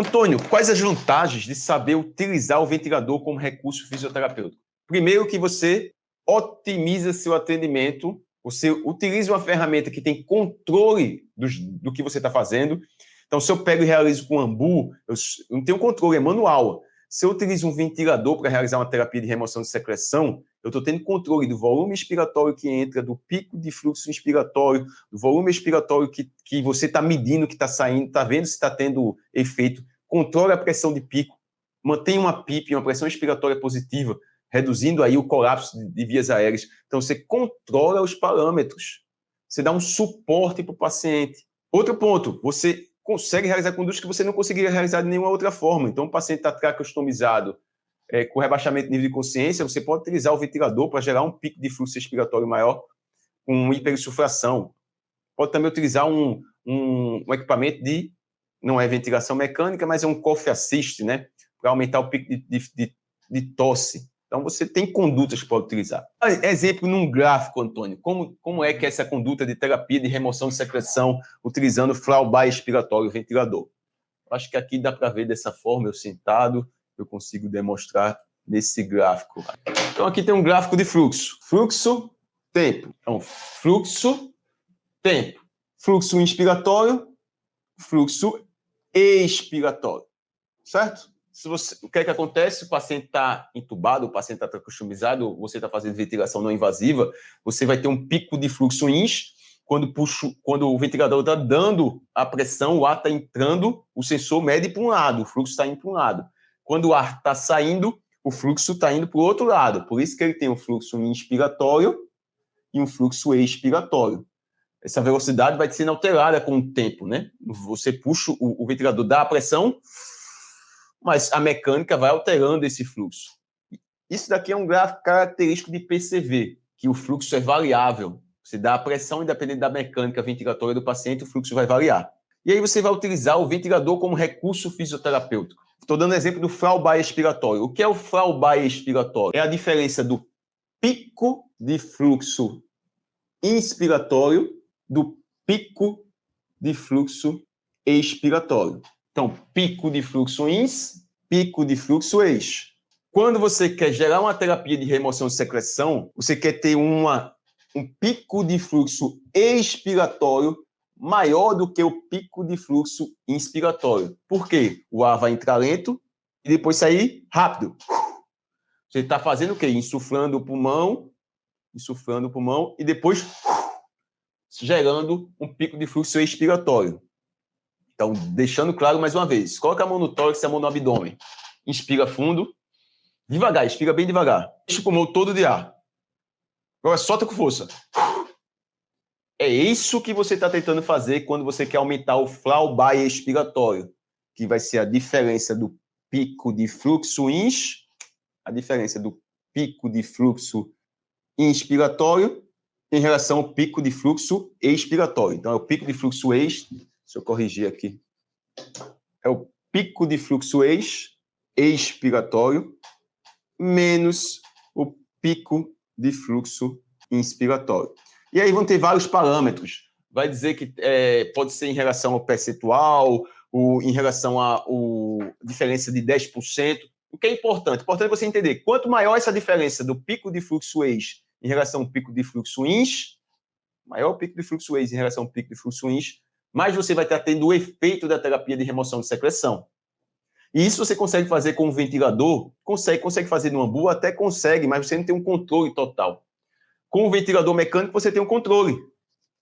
Antônio, quais as vantagens de saber utilizar o ventilador como recurso fisioterapêutico? Primeiro, que você otimiza seu atendimento, você utiliza uma ferramenta que tem controle do que você está fazendo. Então, se eu pego e realizo com ambu, eu não tenho controle, é manual. Se eu utilizo um ventilador para realizar uma terapia de remoção de secreção, eu estou tendo controle do volume expiratório que entra, do pico de fluxo inspiratório, do volume expiratório que você está medindo, que está saindo, está vendo se está tendo efeito, controla a pressão de pico, mantém uma PIP, uma pressão expiratória positiva, reduzindo aí o colapso de vias aéreas. Então, você controla os parâmetros, você dá um suporte para o paciente. Outro ponto, você consegue realizar condutas que você não conseguiria realizar de nenhuma outra forma. Então, o paciente está tracostomizado, com rebaixamento de nível de consciência, você pode utilizar o ventilador para gerar um pico de fluxo expiratório maior com hiperinsuflação. Pode também utilizar um equipamento não é ventilação mecânica, mas é um cough assist, né? Para aumentar o pico de tosse. Então, você tem condutas que pode utilizar. Exemplo num gráfico, Antônio. Como é que é essa conduta de terapia de remoção de secreção utilizando flyby expiratório ventilador? Acho que aqui dá para ver dessa forma, eu sentado, eu consigo demonstrar nesse gráfico. Então, aqui tem um gráfico de fluxo. Fluxo, tempo. Então, fluxo, tempo. Fluxo inspiratório, fluxo expiratório. Certo? O que é que acontece? O paciente está entubado, o paciente está tracostomizado, você está fazendo ventilação não invasiva, você vai ter um pico de fluxo ins. Quando o ventilador está dando a pressão, o ar está entrando, o sensor mede para um lado, o fluxo está indo para um lado. Quando o ar está saindo, o fluxo está indo para o outro lado. Por isso que ele tem um fluxo inspiratório e um fluxo expiratório. Essa velocidade vai sendo alterada com o tempo, né? Você puxa, o ventilador dá a pressão, mas a mecânica vai alterando esse fluxo. Isso daqui é um gráfico característico de PCV, que o fluxo é variável. Você dá a pressão, independente da mecânica ventilatória do paciente, o fluxo vai variar. E aí você vai utilizar o ventilador como recurso fisioterapêutico. Estou dando exemplo do flyby expiratório. O que é o flyby expiratório? É a diferença do pico de fluxo inspiratório do pico de fluxo expiratório. Então, pico de fluxo ins, pico de fluxo ex. Quando você quer gerar uma terapia de remoção de secreção, você quer ter um pico de fluxo expiratório maior do que o pico de fluxo inspiratório. Por quê? O ar vai entrar lento e depois sair rápido. Você está fazendo o quê? Insuflando o pulmão e depois gerando um pico de fluxo expiratório. Então, deixando claro mais uma vez, coloca a mão no tórax e a mão no abdômen. Inspira fundo, devagar, expira bem devagar. Deixa o pulmão todo de ar. Agora solta com força. É isso que você está tentando fazer quando você quer aumentar o flyby expiratório, que vai ser a diferença do pico de fluxo ins, a diferença do pico de fluxo inspiratório em relação ao pico de fluxo expiratório. Então, é o pico de fluxo ex, deixa eu corrigir aqui, é o pico de fluxo expiratório menos o pico de fluxo inspiratório. E aí vão ter vários parâmetros. Vai dizer que pode ser em relação ao percentual, ou em relação à diferença de 10%. O que é importante? Importante você entender, quanto maior essa diferença do pico de fluxo ex em relação ao pico de fluxo ins, maior o pico de fluxo ex em relação ao pico de fluxo ins, mais você vai estar tendo o efeito da terapia de remoção de secreção. E isso você consegue fazer com o ventilador? Consegue fazer no ambu? Até consegue, mas você não tem um controle total. Com o ventilador mecânico, você tem um controle.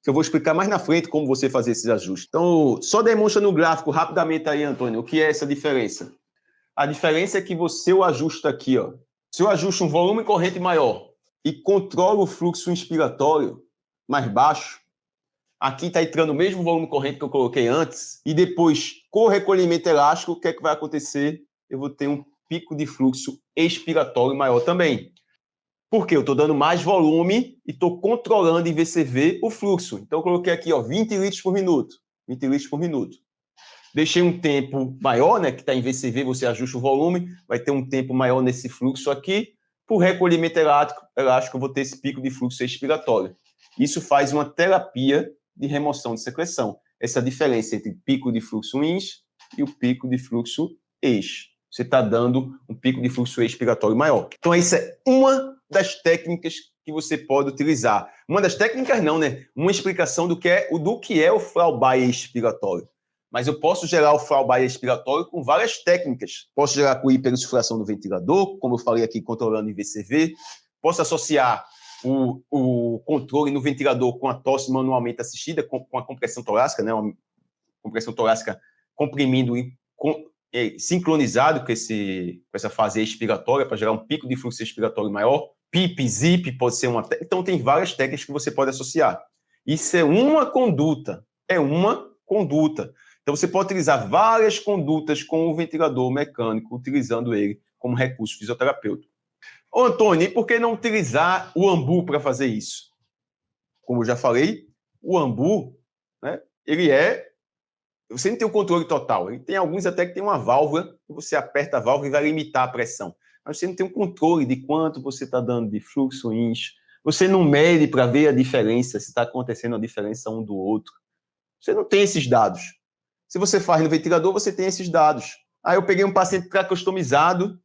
Eu vou explicar mais na frente como você fazer esses ajustes. Então, só demonstra no gráfico rapidamente aí, Antônio, o que é essa diferença. A diferença é que você o ajusta aqui, ó. Se eu ajusto um volume corrente maior e controlo o fluxo inspiratório mais baixo, aqui está entrando o mesmo volume corrente que eu coloquei antes, e depois, com o recolhimento elástico, o que é que vai acontecer? Eu vou ter um pico de fluxo expiratório maior também. Porque eu estou dando mais volume e estou controlando em VCV o fluxo. Então, eu coloquei aqui, ó, 20 litros por minuto. 20 litros por minuto. Deixei um tempo maior, né, que está em VCV, você ajusta o volume, vai ter um tempo maior nesse fluxo aqui. Por recolhimento elástico, eu vou ter esse pico de fluxo expiratório. Isso faz uma terapia de remoção de secreção. Essa diferença entre pico de fluxo ins e o pico de fluxo ex. Você está dando um pico de fluxo expiratório maior. Então, essa é uma das técnicas que você pode utilizar. Uma das técnicas não, né? Uma explicação do que é o Fallback expiratório. Mas eu posso gerar o Fallback expiratório com várias técnicas. Posso gerar com hiperinsuflação do ventilador, como eu falei aqui, controlando em VCV. Posso associar o controle no ventilador com a tosse manualmente assistida, com a compressão torácica, né? Uma compressão torácica comprimindo sincronizado com essa fase expiratória para gerar um pico de fluxo expiratório maior. PIP, ZIP pode ser uma... Então, tem várias técnicas que você pode associar. Isso é uma conduta. É uma conduta. Então, você pode utilizar várias condutas com o ventilador mecânico, utilizando ele como recurso fisioterapêutico. Ô, Antônio, e por que não utilizar o AMBU para fazer isso? Como eu já falei, o AMBU, né, você não tem o controle total. Ele tem alguns até que tem uma válvula, que você aperta a válvula e vai limitar a pressão. Mas você não tem um controle de quanto você está dando de fluxo inch. Você não mede para ver a diferença, se está acontecendo a diferença um do outro. Você não tem esses dados. Se você faz no ventilador, você tem esses dados. Aí eu peguei um paciente tracostomizado,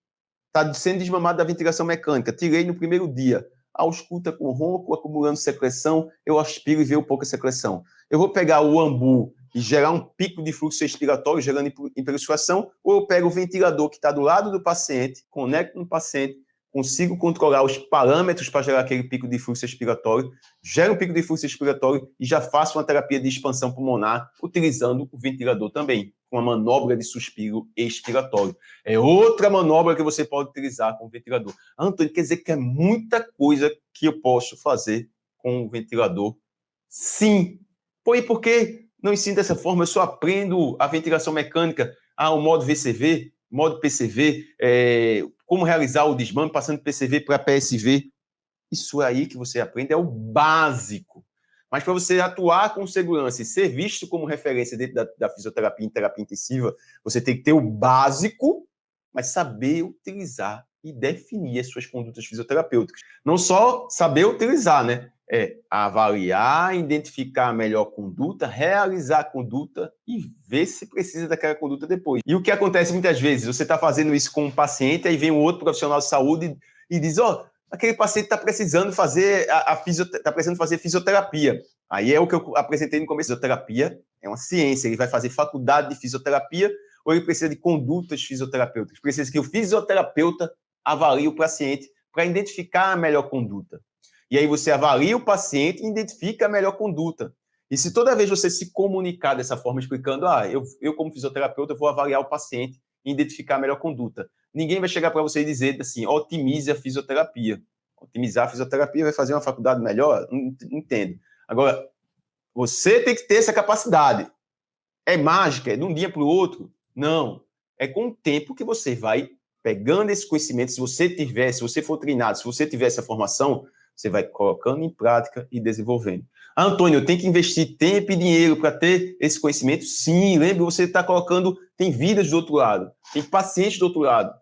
está sendo desmamado da ventilação mecânica. Tirei no primeiro dia. Ausculta com ronco, acumulando secreção, eu aspiro e vejo pouca secreção. Eu vou pegar o AMBU e gerar um pico de fluxo expiratório, gerando hiperinsuflação, ou eu pego o ventilador que está do lado do paciente, conecto no paciente, consigo controlar os parâmetros para gerar aquele pico de fluxo expiratório, gero um pico de fluxo expiratório e já faço uma terapia de expansão pulmonar utilizando o ventilador também, com uma manobra de suspiro expiratório. É outra manobra que você pode utilizar com o ventilador. Antônio, quer dizer que é muita coisa que eu posso fazer com o ventilador? Sim. Pô, e por que não ensino dessa forma? Eu só aprendo a ventilação mecânica, o modo VCV, modo PCV, como realizar o desmame, passando de PCV para PSV. Isso aí que você aprende é o básico. Mas para você atuar com segurança e ser visto como referência dentro da fisioterapia e terapia intensiva, você tem que ter o básico, mas saber utilizar e definir as suas condutas fisioterapêuticas. Não só saber utilizar, né? Avaliar, identificar a melhor conduta, realizar a conduta e ver se precisa daquela conduta depois. E o que acontece muitas vezes, você está fazendo isso com um paciente, aí vem um outro profissional de saúde e diz, aquele paciente está precisando fazer fisioterapia. Aí é o que eu apresentei no começo. Fisioterapia é uma ciência, ele vai fazer faculdade de fisioterapia ou ele precisa de condutas fisioterapêuticas. Precisa que o fisioterapeuta avalie o paciente para identificar a melhor conduta. E aí você avalia o paciente e identifica a melhor conduta. E se toda vez você se comunicar dessa forma, explicando, eu como fisioterapeuta vou avaliar o paciente e identificar a melhor conduta. Ninguém vai chegar para você e dizer assim, otimize a fisioterapia. Otimizar a fisioterapia vai fazer uma faculdade melhor? Não entendo. Agora, você tem que ter essa capacidade. É mágica? É de um dia para o outro? Não. É com o tempo que você vai pegando esse conhecimento. Se você for treinado, se você tiver essa formação, você vai colocando em prática e desenvolvendo. Antônio, eu tenho que investir tempo e dinheiro para ter esse conhecimento? Sim, lembre, você está colocando, tem vidas do outro lado, tem pacientes do outro lado.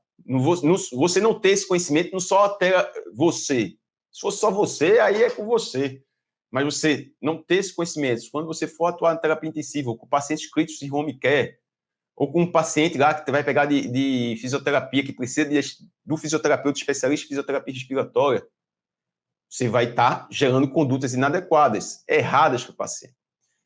Você não ter esse conhecimento, não só até você. Se fosse só você, aí é com você. Mas você não ter esse conhecimento, quando você for atuar na terapia intensiva, ou com pacientes críticos de home care, ou com um paciente lá que vai pegar de fisioterapia, que precisa do fisioterapeuta especialista em fisioterapia respiratória, você vai estar gerando condutas inadequadas, erradas para o paciente.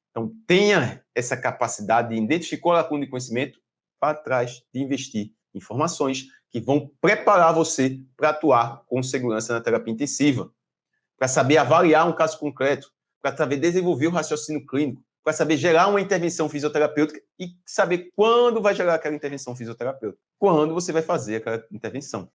Então, tenha essa capacidade de identificar a lacuna de conhecimento para trás de investir em informações que vão preparar você para atuar com segurança na terapia intensiva, para saber avaliar um caso concreto, para saber desenvolver o raciocínio clínico, para saber gerar uma intervenção fisioterapêutica e saber quando vai gerar aquela intervenção fisioterapêutica, quando você vai fazer aquela intervenção.